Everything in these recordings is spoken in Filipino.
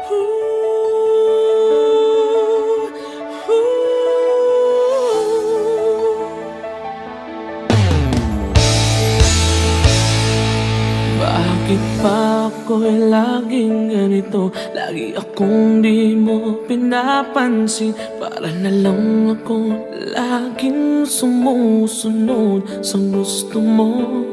Bakit pa ako'y laging ganito? Lagi akong di mo pinapansin. Para na lang ako laging sumusunod sa gusto mo.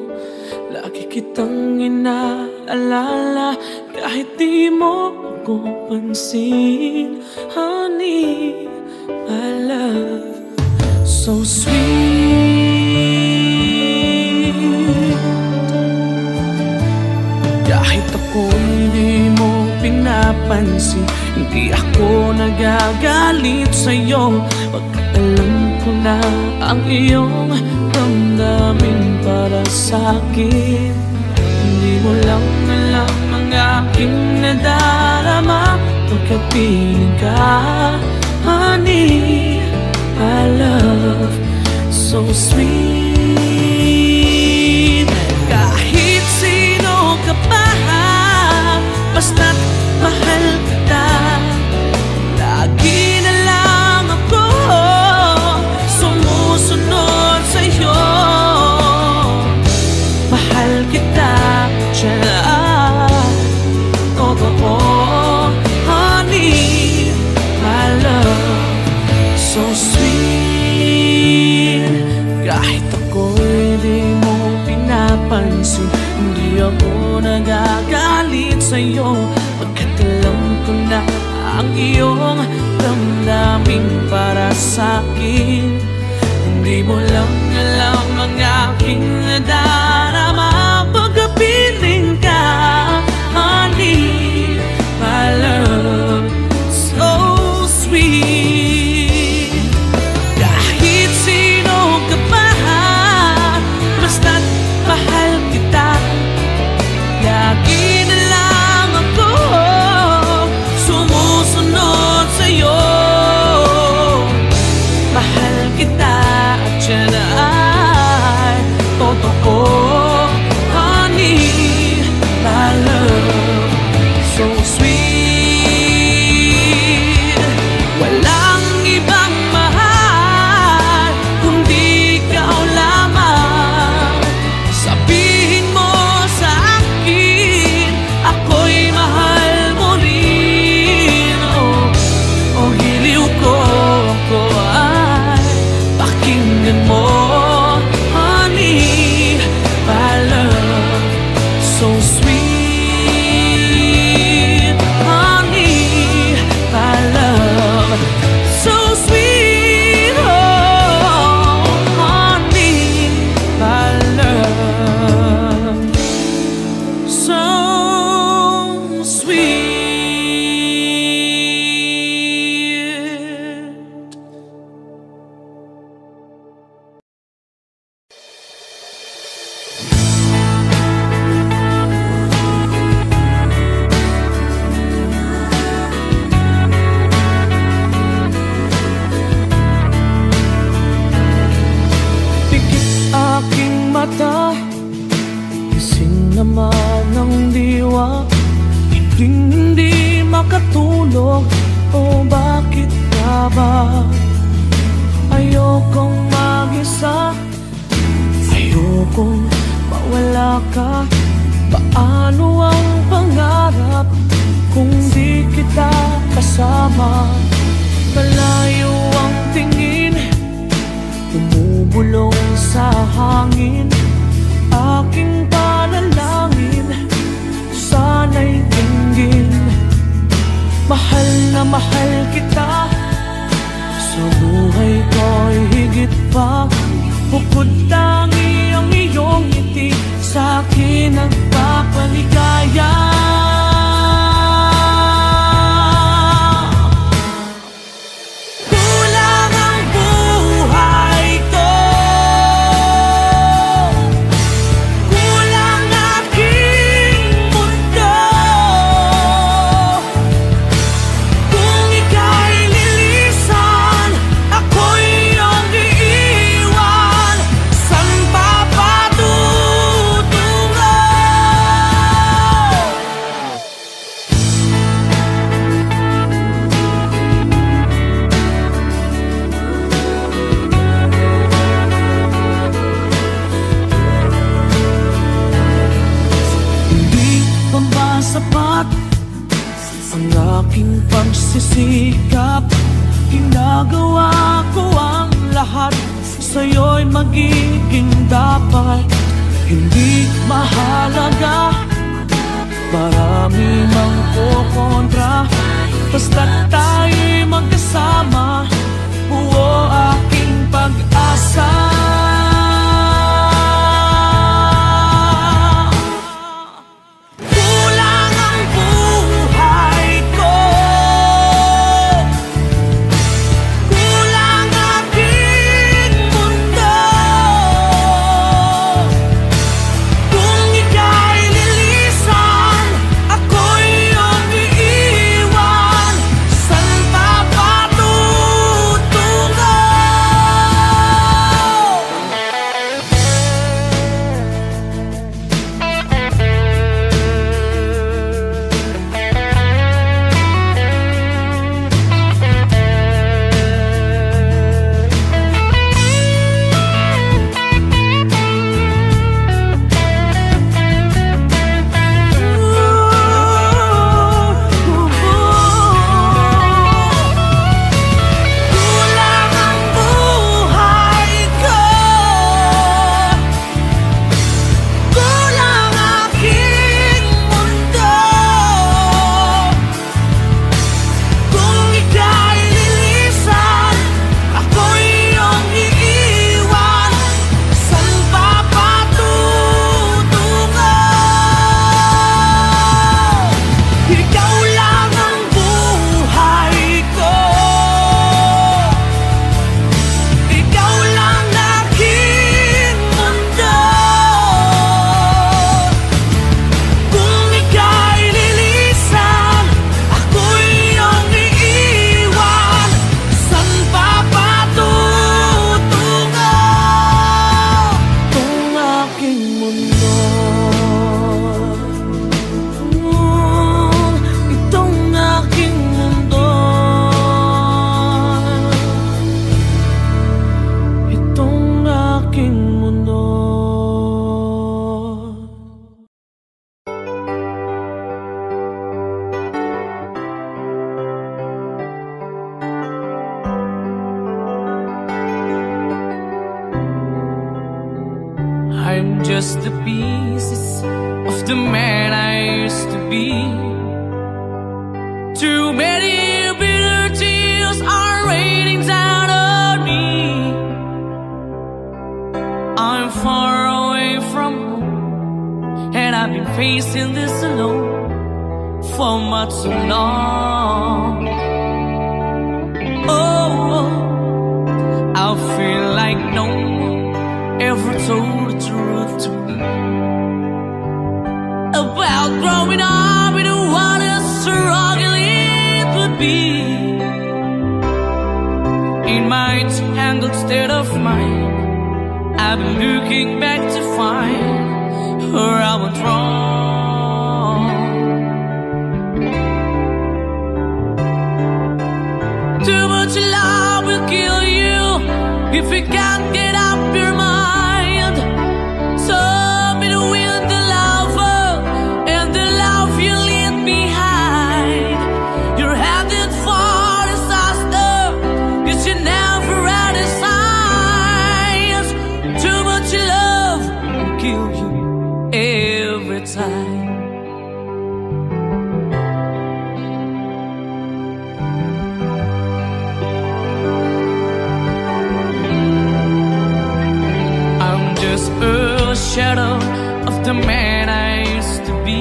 Lagi kitang inaalala kahit di mo ako pansin. Honey, my love, so sweet. Kahit ako hindi mo pinapansin, hindi ako nagagalit sa'yo. Pagkat alam ko na ang iyong damdamin para sa'kin. Hindi mo lang alam ang aking nadarama pagkapiling ka. Honey, my love, so sweet. Kahit sino ka pa, basta't mahal kita. Lagi na lang ako sumusunod sa'yo. Mahal kita, tiyan, totoo. Honey, my love, so sweet. Kahit ako'y di mo pinapansin, hindi ako nagagalit sa'yo. Pagkat alam ko na ang iyong damdamin para sa'kin. Hindi mo lang alam ang aking nadarama pagkapiling ka. Honey, my love, so sweet. Kahit sino ka pa, basta't mahal kita. Lagi na lang ako sumusunod sa'yo. Mahal kita at yan ay totoo. Honey, my love, so sweet. Walang ibang mahal kundi ikaw lamang. Sabihin mo sa akin, ako'y mahal mo rin. Oh, hiliw ko, ako ay pakinggan mo. Honey, my love, so sweet. Honey, my love, so sweet. Oh, honey, my love, so sweet. Pikit aking mata, gising naman ng diwa. Hindi makatulog, o bakit ka ba? Ayokong mag-isa, ayokong mawala ka. Paano ang pangarap kung di kita kasama? Malayo ang tingin, bumubulong sa hangin. Aking panalangin, sana'y dinggin. Mahal na mahal kita, sa buhay ko'y higit pa. Bukod tangi ang iyong ngiti, sa'kin nagpapaligaya. ang aking pagsisikap. Ginagawa ko ang lahat, sa'yo'y magiging dapat. Hindi mahalaga, marami mang kukontra, basta't tayo'y magkasama, buo aking pag-asa. I'm just the pieces of the man I used to be. Too many bitter tears are raining down on me. I'm far away from home, and I've been facing this alone for much too long. Oh, I feel like no one ever told the truth to me about growing up in what a struggle it would be. In my tangled state of mind, I've been looking back to find where I went wrong. Too much love will kill you if you can't get up your mind. So between the lover and the love you leave behind, you're headed for disaster, 'cause you never had a signs. Too much love will kill you every time. A shadow of the man I used to be,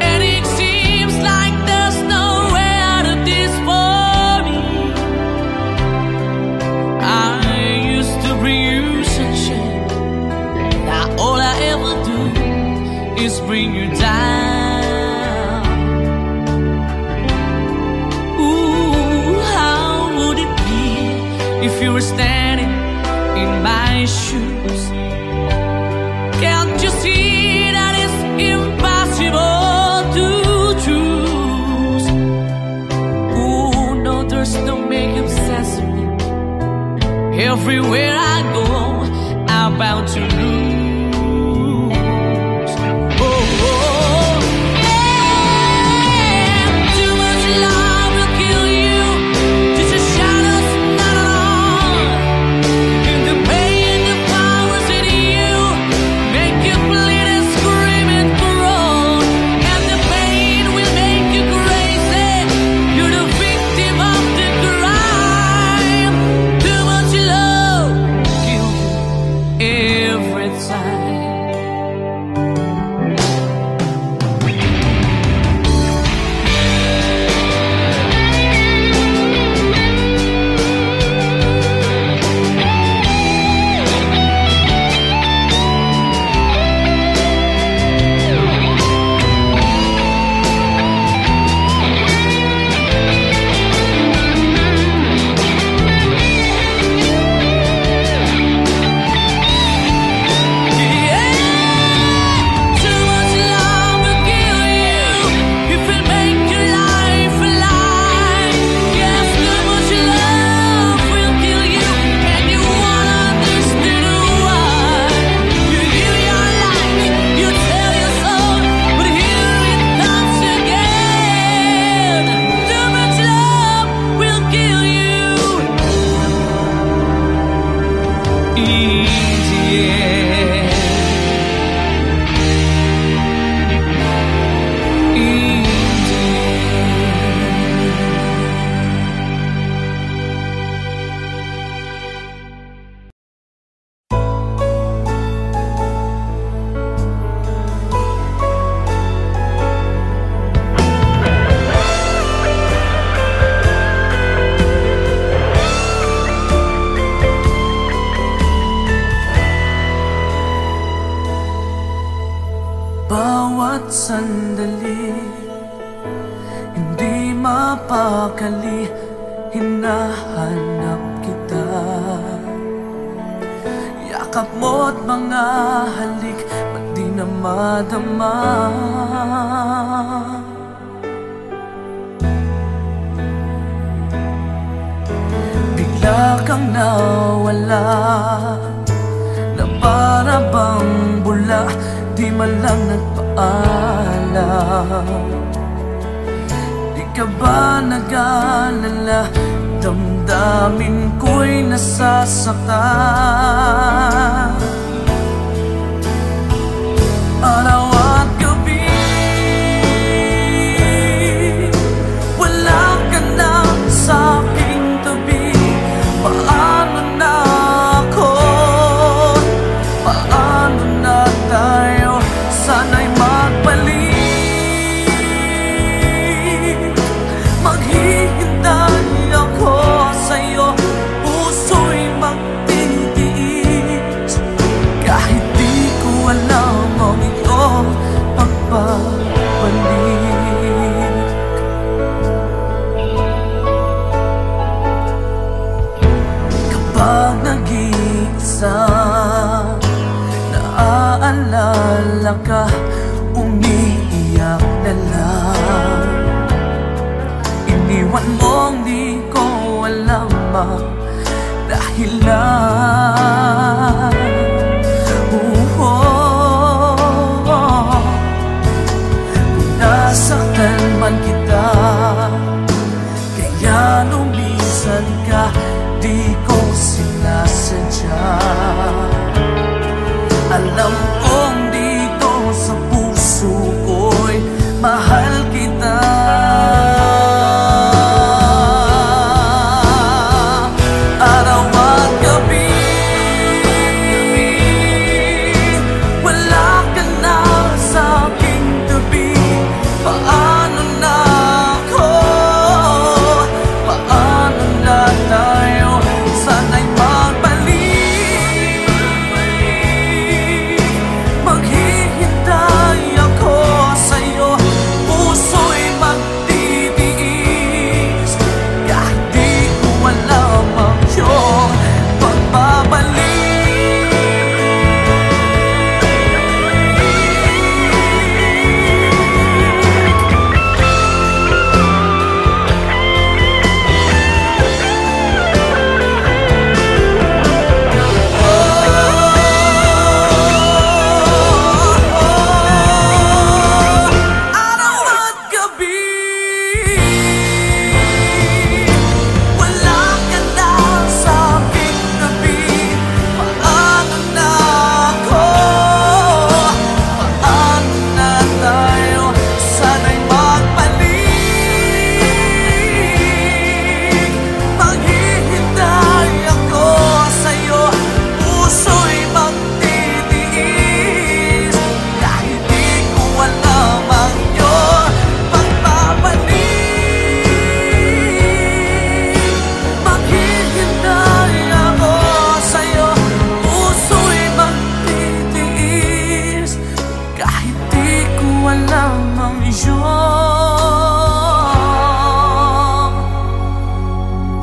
and it seems like there's no way out of this for me. I used to bring you sunshine, now all I ever do is bring you down. Ooh, how would it be if you were standing in my shoes? Can't you see that it's impossible to choose? Ooh, no, there's no making sense of me. Everywhere I go, I'm bound to lose. Oh, oh, yeah. Bawat sandali, hindi mapakali, hinahanap kita. Yakap mo't mga halik, ba't di na madama? Bigla kang nawala, na para bang bula, di man lang nagpaalam. Di ka ba nag-alala, damdamin ko'y nasasaktan. Araw at gabi, wala ka na sa aking tabi. Paano na ako? Paano na tayo? Sana'y magbalik. Maghihintay ako sa'yo, puso'y magtitiis. Kahit di ko alam ang iyong pagbabalik. Kapag nag-iisa, naaalala ka, umiiyak na lang. Iniwan mong di ko alam ang dahilan. Kung nasaktan man kita, kaya lumisan ka, di ko sinasadya. Alam kong dito sa puso ko'y mahal kita. Araw at gabi, wala ka na sa aking tabi. Paano na ako? Paano na tayo? Sana'y magbalik. Maghihintay ako sa'yo, puso'y magtitiis. Kahit di ko alam ang iyong pagbabalik. Araw at gabi, wala ka na sa aking tabi. Paano na ako? Paano na tayo? Sana'y magbalik. Maghihintay ako sa'yo, puso'y magtitiis. Kahit di ko alam ang iyong pagbabalik. Maghihintay ako sa'yo, puso'y magtitiis. Kahit di ko alam ang iyong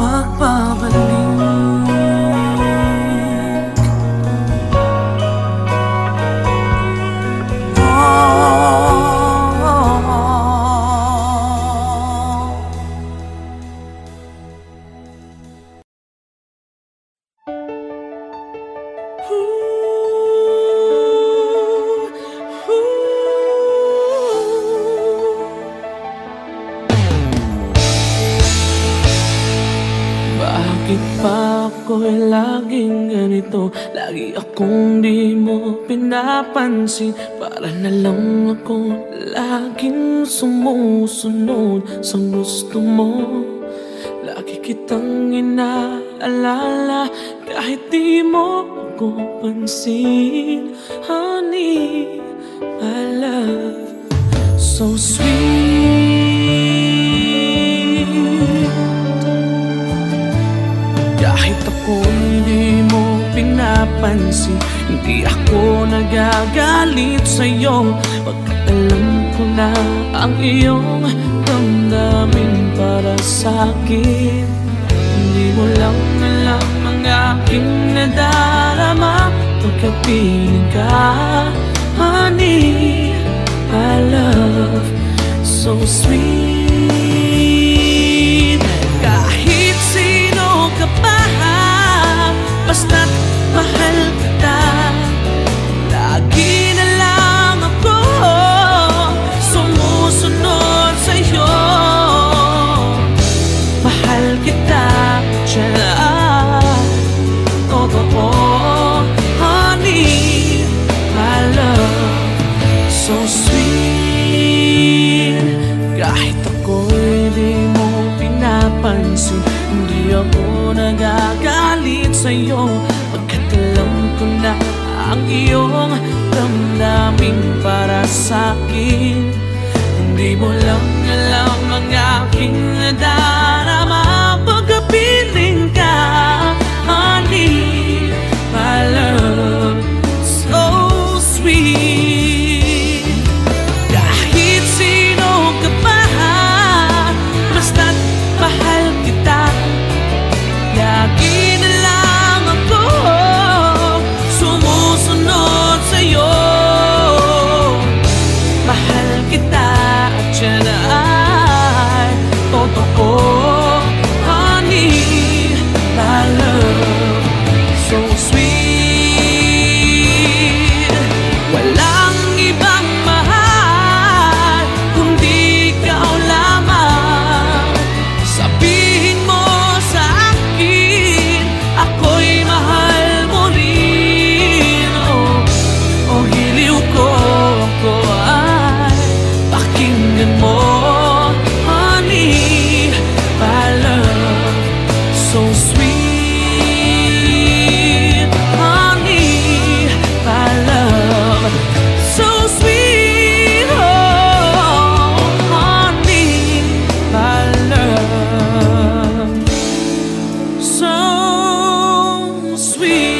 pagbabalik. Bakit ba ako'y laging ganito? Lagi akong di mo pinapansin. Para na lang ako laging sumusunod sa gusto mo. Lagi kitang inaalala kahit di mo ako pansin. Honey, my love, so sweet. Kahit ako'y di mo pinapansin, pinapansin. Hindi ako nagagalit sa'yo, pagkat alam ko na ang iyong damdamin para sa'kin. Hindi mo lang alam ang aking nadarama pagkapiling ka. Honey, my love, so sweet. Kahit sino ka pa, basta't mahal kita. Lagi na lang ako sumusunod sa'yo. Mahal kita, totoo, honey, my love, so sweet. Kahit ako'y di mo pinapansin, hindi ako nagagalit sa'yo, pagkat alam ko na ang iyong damdamin para sa'kin. Hindi mo lang alam ang aking nadarama pagkapiling ka. Honey, my love, so sweet. Kahit sino ka pa, basta't mahal kita. Lagi na lang ako sumusunod sa'yo. Mahal kita at yan ay totoo, honey, my love, so sweet. Walang ibang mahal kundi ikaw lamang. Sabihin mo sa akin, ako'y mahal mo rin. Oh, hiliw ko, ako ay pakinggan mo, honey, my love, so sweet. Honey, my love, so sweet. Oh, honey, my love, so sweet.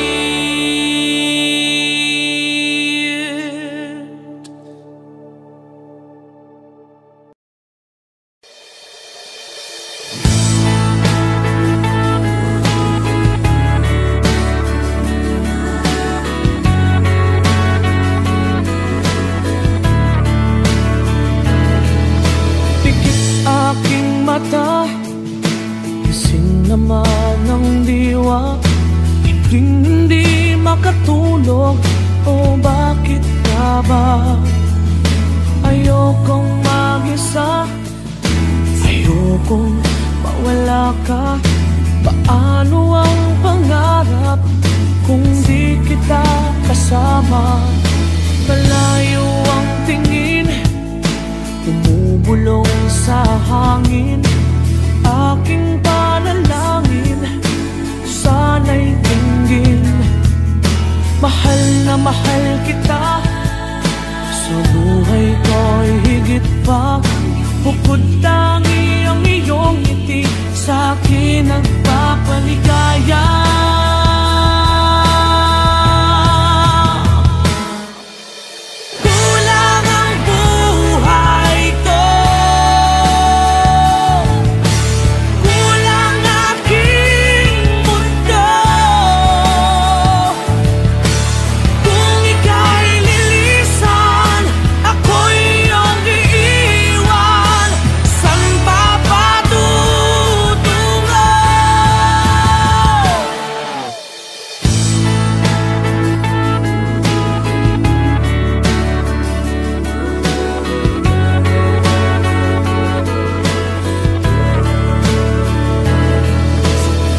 Pikit aking mata, gising naman ng diwa. Hindi makatulog, o bakit ka ba? Ayokong mag-isa, ayokong mawala ka. Paano ang pangarap kung di kita kasama? Malayo ang tingin, bumubulong sa hangin. Aking panalangin, sana'y tinggin. Mahal na mahal kita, sa buhay ko'y higit pa. Bukod tangi ang iyong ngiti, sa'kin nagpapaligaya. Kulang ang buhay ko, kulang aking mundo. Kung ika'y lilisan, ako'y iyong iiwan. San ba patutungo?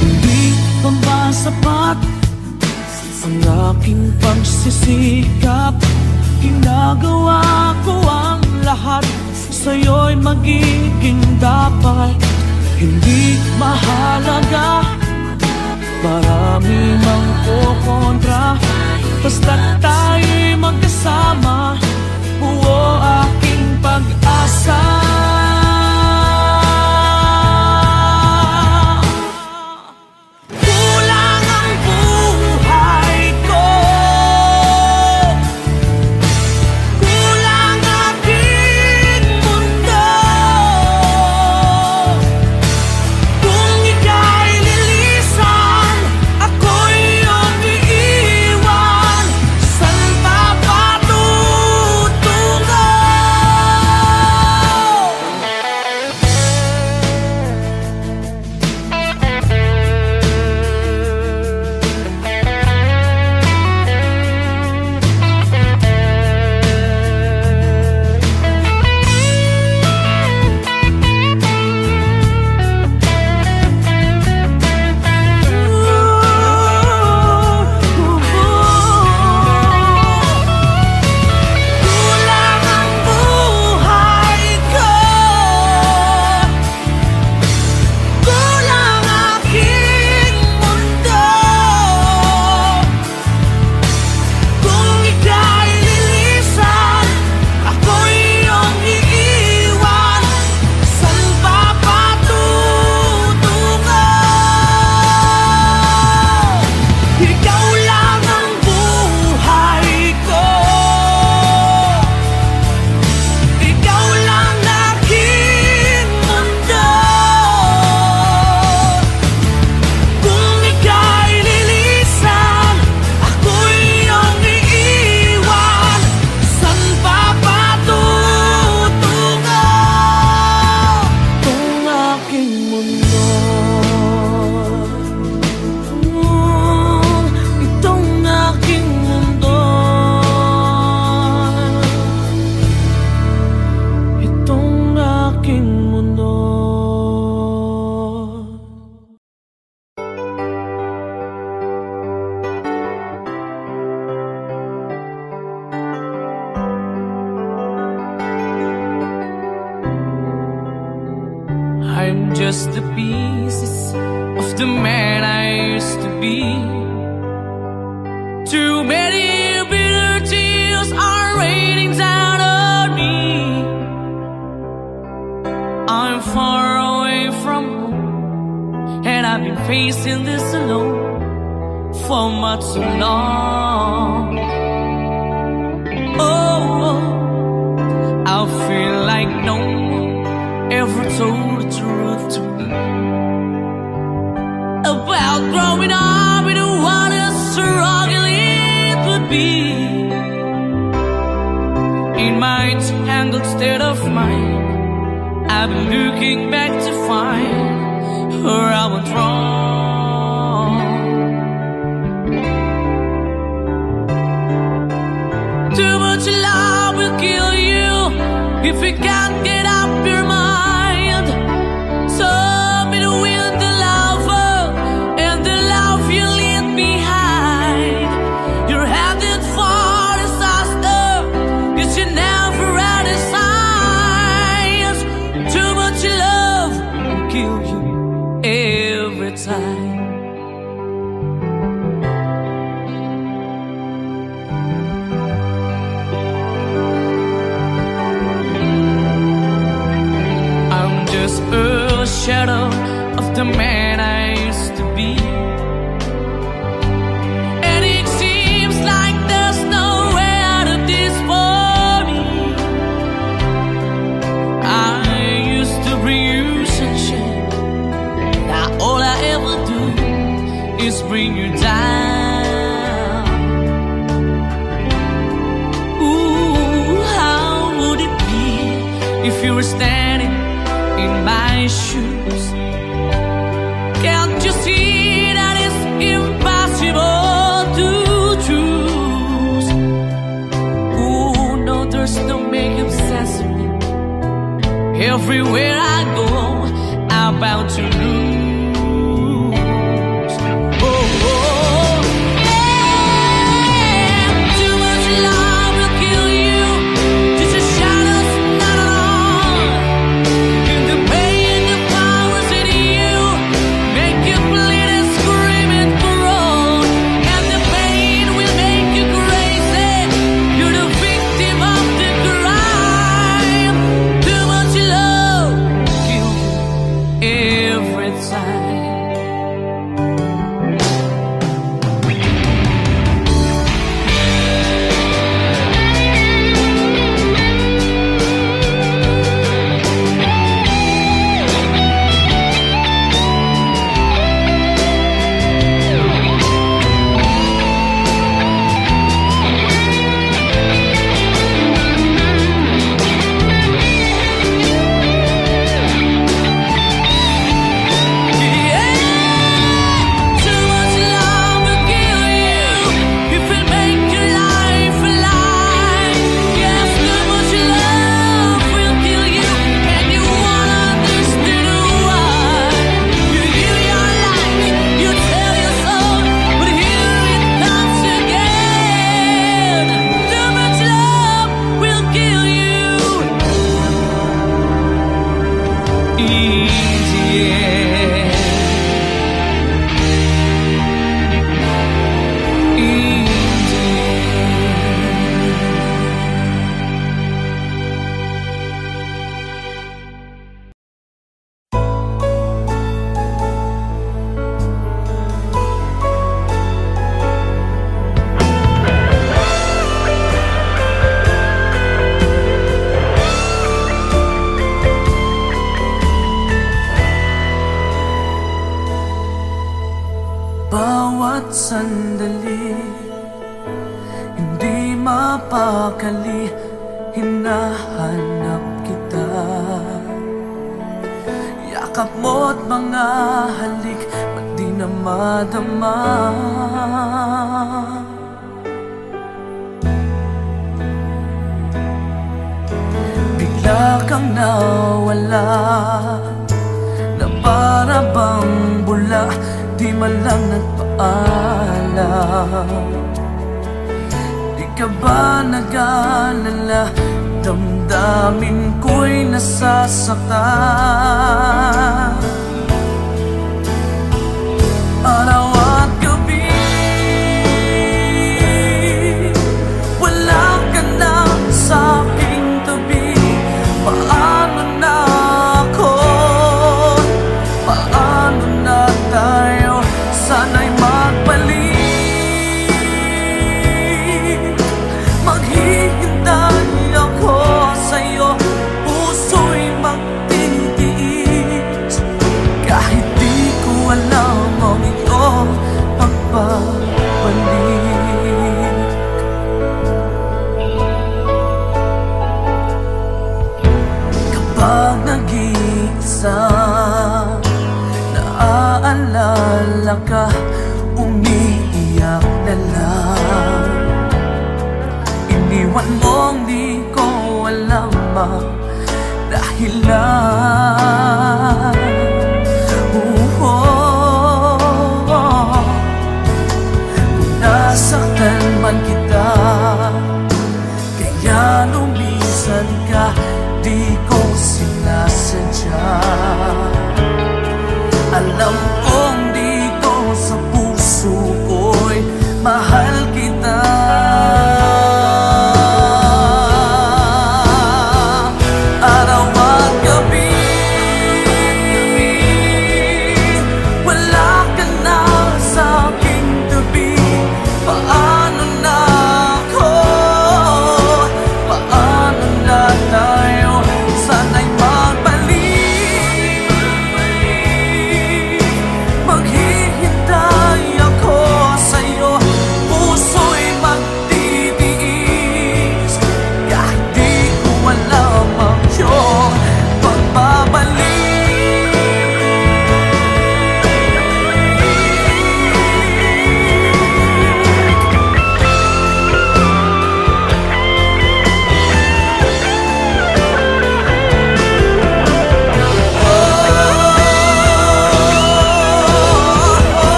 Hindi pa ba sapat ang aking pagsisikap? Ginagawa ko ang lahat, sa'yo'y magiging dapat. Hindi mahalaga, marami mang kukontra, basta't tayo'y magkasama. Buo aking pag-asa. Kulang ang buhay ko, just the pieces of the man I used to be. Too many bitter tears are raining down on me. I'm far away from home, and I've been facing this alone for much too long. Oh, I feel like no one ever told the truth to me about growing up in what a struggle it would be. In my tangled state of mind, I've been looking back to find where I went wrong. Too much love will kill you if you can't get up your mind. So between the lover and the love you leave behind, you're headed for disaster, 'cause you never had a signs. Too much love will kill you every time. A shadow of the man I used to be, and it seems like there's no way out of this for me. I used to bring you sunshine, now all I ever do is bring you down. Ooh, how would it be if you were standing in my shoes? Can't you see that it's impossible to choose? Oh no, there's no making sense of me. Everywhere I go, I'm bound to lose. Oh, oh, yeah. Too much love will kill you. Just a shadow's not alone. In the pain, the powers in you make you bleed and scream and groan, and the pain will make you crazy. You're the victim of the crime. Too much love will kill you every time. Bawat sandali, hindi mapakali, hinahanap kita. Yakap mo't mga halik, ba't di na madama? Bigla kang nawala, na para bang bula, di man lang nagpaalam. Di ka ba nag-alala? Damdamin damdamin ko'y nasasaktan. Araw at gabi, wala ka na sa aking tabi. Paano na ako? Paano na tayo? Sana'y magbalik. Maghihintay ako sa'yo, puso'y magtitiis. Kahit di ko alam ang iyong pagbabalik. Kapag nag-iisa, naaalala ka, umiiyak na lang. Iniwan mong di ko alam ang dahilan. Kung nasaktan man kita, kaya lumisan ka, di ko sinasadya. Alam kong dito sa puso ko'y mahal kita. Araw at gabi,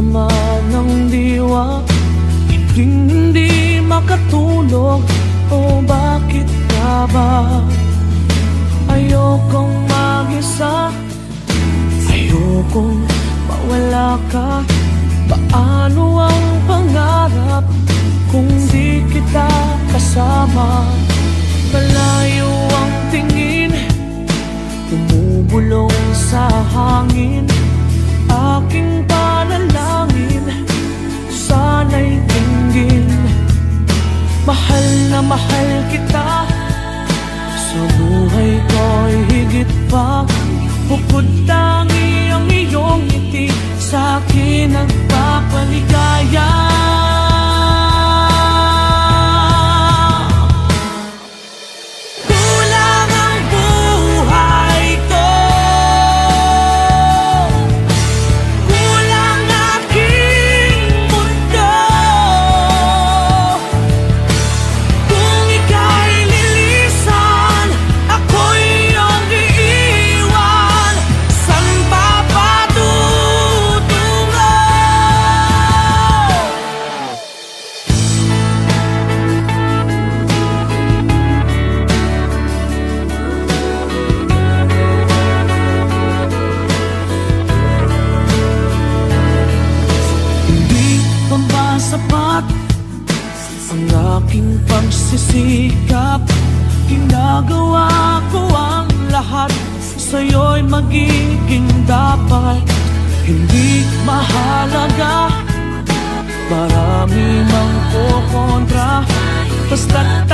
sama ng diwa, hindi makatulog. O bakit nga ba? Ayokong mag-isa, ayokong mawala ka. Paano ang pangarap kung di kita kasama? Malayo ang tingin, bumubulong sa hangin. Aking panalangin, sana'y tingin. Mahal na mahal kita, sa buhay ko'y higit pa. Bukod tangi ang iyong ngiti, sa'kin nagpapaligaya. Kulang ang buhay ko, kulang aking mundo. Kung ika'y lilisan, ako'y iyong iiwan. San ba patutungo? Hindi pa ba sapat ang aking pagsisikap? Ginagawa ko ang lahat, sa'yo'y magiging dapat. Hindi mahalaga, marami mang kukontra, basta't